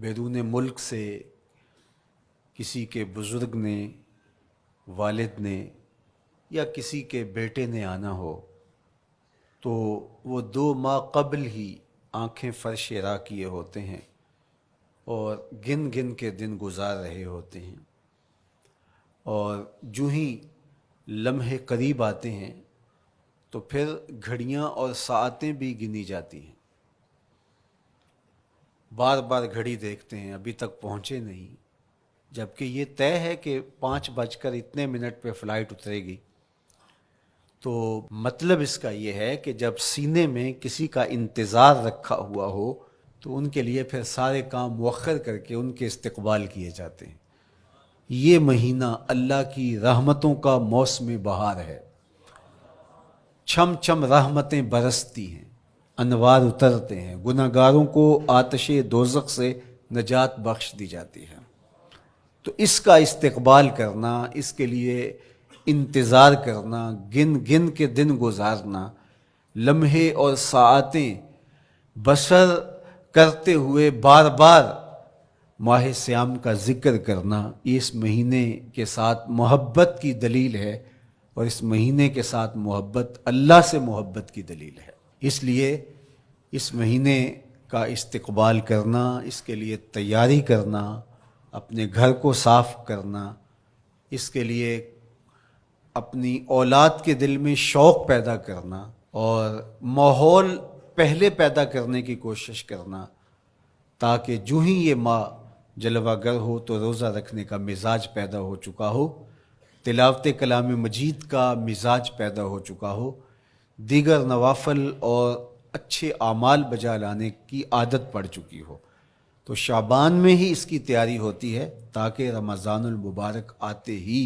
بیرون ملک سے کسی کے بزرگ نے، والد نے یا کسی کے بیٹے نے آنا ہو تو وہ 2 ماہ قبل ہی آنکھیں فرش راہ کیے ہوتے ہیں اور گن گن کے دن گزار رہے ہوتے ہیں، اور جو ہی لمحے قریب آتے ہیں تو پھر گھڑیاں اور ساعتیں بھی گنی جاتی ہیں۔ بار بار گھڑی دیکھتے ہیں، ابھی تک پہنچے نہیں، جبکہ یہ طے ہے کہ 5:02 پہ فلائٹ اترے گی۔ تو مطلب اس کا یہ ہے کہ جب سینے میں کسی کا انتظار رکھا ہوا ہو تو ان کے لیے پھر سارے کام مؤخر کر کے ان کے استقبال کیے جاتے ہیں۔ یہ مہینہ اللہ کی رحمتوں کا موسم بہار ہے، چھم چھم رحمتیں برستی ہیں، انوار اترتے ہیں، گناہگاروں کو آتش دوزخ سے نجات بخش دی جاتی ہے۔ تو اس کا استقبال کرنا، اس کے لیے انتظار کرنا، گن گن کے دن گزارنا، لمحے اور ساعتیں بسر کرتے ہوئے بار بار ماہ سیام کا ذکر کرنا، یہ اس مہینے کے ساتھ محبت کی دلیل ہے، اور اس مہینے کے ساتھ محبت اللہ سے محبت کی دلیل ہے۔ اس لیے اس مہینے کا استقبال کرنا، اس کے لیے تیاری کرنا، اپنے گھر کو صاف کرنا، اس کے لیے اپنی اولاد کے دل میں شوق پیدا کرنا اور ماحول پہلے پیدا کرنے کی کوشش کرنا، تاکہ جو ہی یہ ماہ جلوہ گر ہو تو روزہ رکھنے کا مزاج پیدا ہو چکا ہو، تلاوت کلام مجید کا مزاج پیدا ہو چکا ہو، دیگر نوافل اور اچھے اعمال بجا لانے کی عادت پڑ چکی ہو۔ تو شعبان میں ہی اس کی تیاری ہوتی ہے تاکہ رمضان المبارک آتے ہی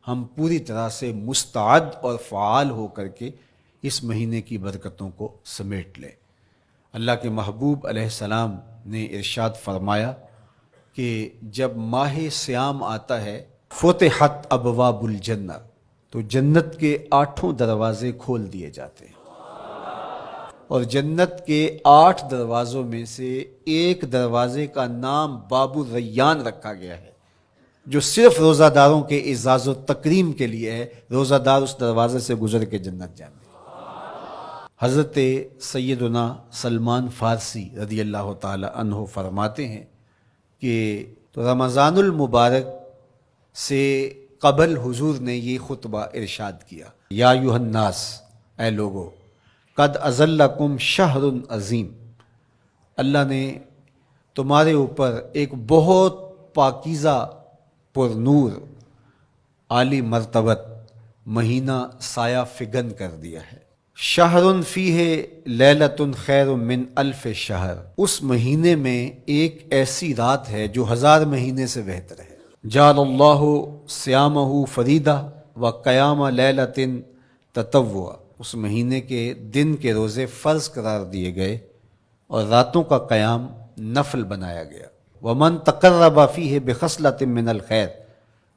ہم پوری طرح سے مستعد اور فعال ہو کر کے اس مہینے کی برکتوں کو سمیٹ لیں۔ اللہ کے محبوب علیہ السلام نے ارشاد فرمایا کہ جب ماہ سیام آتا ہے فتحت ابواب الجنہ، تو جنت کے 8 دروازے کھول دیے جاتے ہیں، اور جنت کے 8 دروازوں میں سے ایک دروازے کا نام باب الریان رکھا گیا ہے، جو صرف روزہ داروں کے اعزاز و تکریم کے لیے ہے۔ روزہ دار اس دروازے سے گزر کے جنت جانے۔ حضرت سیدنا سلمان فارسی رضی اللہ تعالی عنہ فرماتے ہیں کہ تو رمضان المبارک سے قبل حضور نے یہ خطبہ ارشاد کیا، یا ایھا الناس، اے لوگو، قد اظلکم شہر عظیم، اللہ نے تمہارے اوپر ایک بہت پاکیزہ، پر نور، عالی مرتبت مہینہ سایہ فگن کر دیا ہے۔ شہر فیہ لیلۃ خیر من الف شہر، اس مہینے میں ایک ایسی رات ہے جو 1000 مہینے سے بہتر ہے۔ جعل اللہ صیامہ فریدہ و قیام لیلۃ تطوع، اس مہینے کے دن کے روزے فرض قرار دیے گئے اور راتوں کا قیام نفل بنایا گیا۔ ومن تقرب فیہ بخصلۃ من الخیر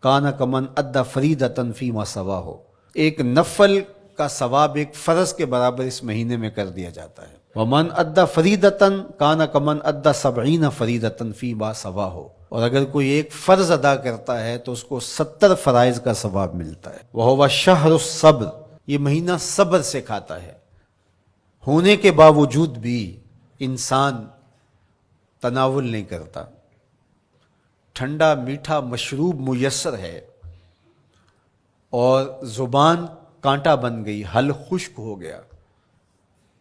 کان کمن ادی فریدۃ فیما سواہ، ایک نفل کا ثواب ایک فرض کے برابر اس مہینے میں کر دیا جاتا ہے۔ ومن ادی فریدۃ کان کمن ادی 70 فریدۃ فیما سواہ، اور اگر کوئی ایک فرض ادا کرتا ہے تو اس کو 70 فرائض کا ثواب ملتا ہے۔ وہو شہر الصبر، یہ مہینہ صبر سے کھاتا ہے، ہونے کے باوجود بھی انسان تناول نہیں کرتا۔ ٹھنڈا میٹھا مشروب میسر ہے اور زبان کانٹا بن گئی، حلق خشک ہو گیا،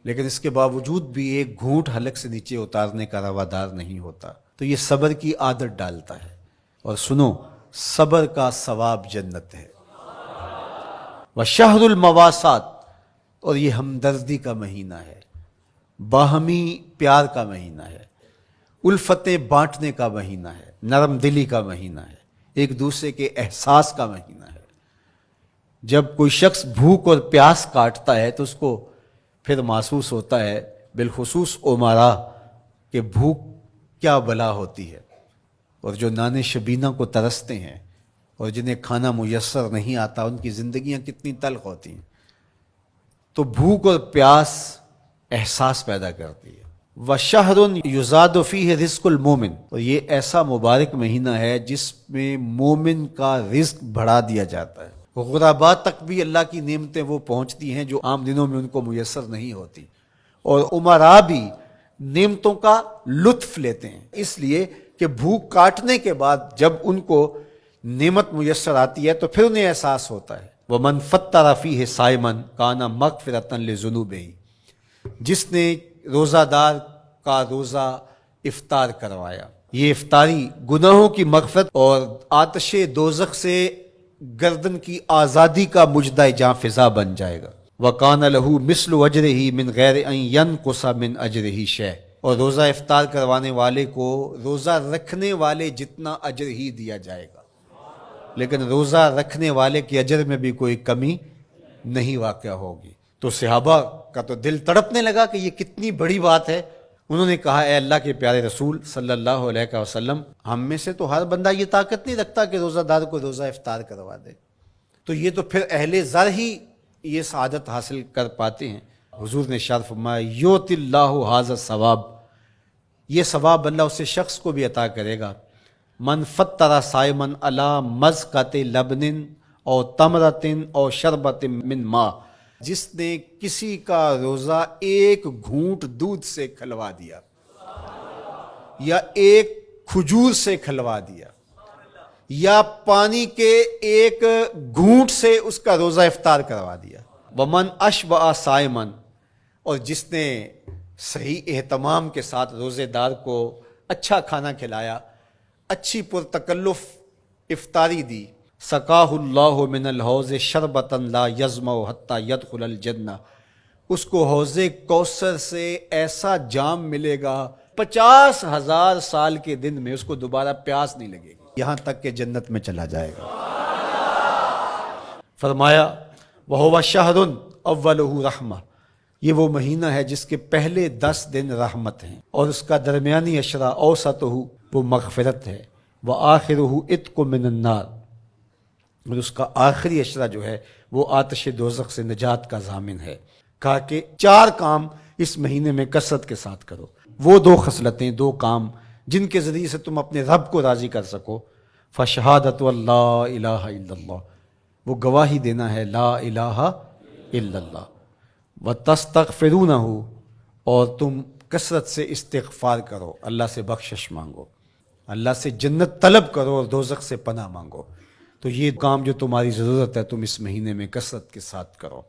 لیکن اس کے باوجود بھی ایک گھونٹ حلق سے نیچے اتارنے کا روادار نہیں ہوتا، تو یہ صبر کی عادت ڈالتا ہے۔ اور سنو، صبر کا ثواب جنت ہے۔ وشہر المواسات، اور یہ ہمدردی کا مہینہ ہے، باہمی پیار کا مہینہ ہے، الفتیں بانٹنے کا مہینہ ہے، نرم دلی کا مہینہ ہے، ایک دوسرے کے احساس کا مہینہ ہے۔ جب کوئی شخص بھوک اور پیاس کاٹتا ہے تو اس کو پھر محسوس ہوتا ہے، بالخصوص امراء، کہ بھوک کیا بلا ہوتی ہے، اور جو نان شبینہ کو ترستے ہیں اور جنہیں کھانا میسر نہیں آتا ان کی زندگیاں کتنی تلخ ہوتی ہیں۔ تو بھوک اور پیاس احساس پیدا کرتی ہے، وشہر یزاد فیہ رزق المومن، اور یہ ایسا مبارک مہینہ ہے جس میں مومن کا رزق بڑھا دیا جاتا ہے، غرباء تک بھی اللہ کی نعمتیں وہ پہنچتی ہیں جو عام دنوں میں ان کو میسر نہیں ہوتی، اور امراء بھی نعمتوں کا لطف لیتے ہیں، اس لیے کہ بھوک کاٹنے کے بعد جب ان کو نعمت میسر آتی ہے تو پھر انہیں احساس ہوتا ہے۔ وَمَنْ فَطَّرَ فِيهِ صَائِمًا كَانَ مَغْفِرَةً لِذُنُوبِهِ، جس نے روزہ دار کا روزہ افطار کروایا، یہ افطاری گناہوں کی مغفرت اور آتش دوزخ سے گردن کی آزادی کا مجدہ جاں فضا بن جائے گا۔ وَقَانَ لَهُ مِثْلُ أَجْرِهِ مِنْ غَيْرِ أَنْ يَنْقُصَ مِنْ أَجْرِهِ شَيْءٌ، اور روزہ افطار کروانے والے کو روزہ رکھنے والے جتنا اجر ہی دیا جائے گا، لیکن روزہ رکھنے والے کے اجر میں بھی کوئی کمی نہیں واقع ہوگی۔ تو صحابہ کا تو دل تڑپنے لگا کہ یہ کتنی بڑی بات ہے۔ انہوں نے کہا اے اللہ کے پیارے رسول صلی اللہ علیہ وسلم، ہم میں سے تو ہر بندہ یہ طاقت نہیں رکھتا کہ روزہ دار کو روزہ افطار کروا دے، تو یہ تو پھر اہل زر ہی یہ سعادت حاصل کر پاتے ہیں۔ حضور نے ارشاد فرمایا یؤتی اللہ ھذا الثواب، یہ ثواب اللہ اسے شخص کو بھی عطا کرے گا۔ من فطر صائما علی مزقۃ لبن او تمرۃ او شربۃ من ماء، جس نے کسی کا روزہ ایک گھونٹ دودھ سے کھلوا دیا یا ایک کھجور سے کھلوا دیا یا پانی کے ایک گھونٹ سے اس کا روزہ افطار کروا دیا۔ ومن اشبع صائما، اور جس نے صحیح اہتمام کے ساتھ روزے دار کو اچھا کھانا کھلایا، اچھی پرتکلف افطاری دی، سقاہ اللہ من الحوض شربتا لا یظمأ حتی یدخل الجنہ، اس کو حوض کوثر سے ایسا جام ملے گا 50,000 سال کے دن میں اس کو دوبارہ پیاس نہیں لگے گی، یہاں تک کہ جنت میں چلا جائے گا۔ فرمایا وَهُوَ شَهْرٌ أَوَّلُهُ رَحْمَةٌ، یہ وہ مہینہ ہے جس کے پہلے 10 دن رحمت ہیں، اور اس کا درمیانی عشرہ اوسطہ وہ مغفرت ہے، وآخرہ عتق من النار، اور اس کا آخری عشرہ جو ہے وہ آتش دوزخ سے نجات کا ضامن ہے۔ کہا کہ 4 کام اس مہینے میں کثرت کے ساتھ کرو، وہ 2 خصلتیں، 2 کام جن کے ذریعے سے تم اپنے رب کو راضی کر سکو۔ فشہادۃ اللہ الہ الا اللہ، وہ گواہی دینا ہے لا الہ الا اللہ، وتستغفرونہ، اور تم کثرت سے استغفار کرو، اللہ سے بخشش مانگو، اللہ سے جنت طلب کرو اور دوزخ سے پناہ مانگو۔ تو یہ کام جو تمہاری ضرورت ہے تم اس مہینے میں کثرت کے ساتھ کرو۔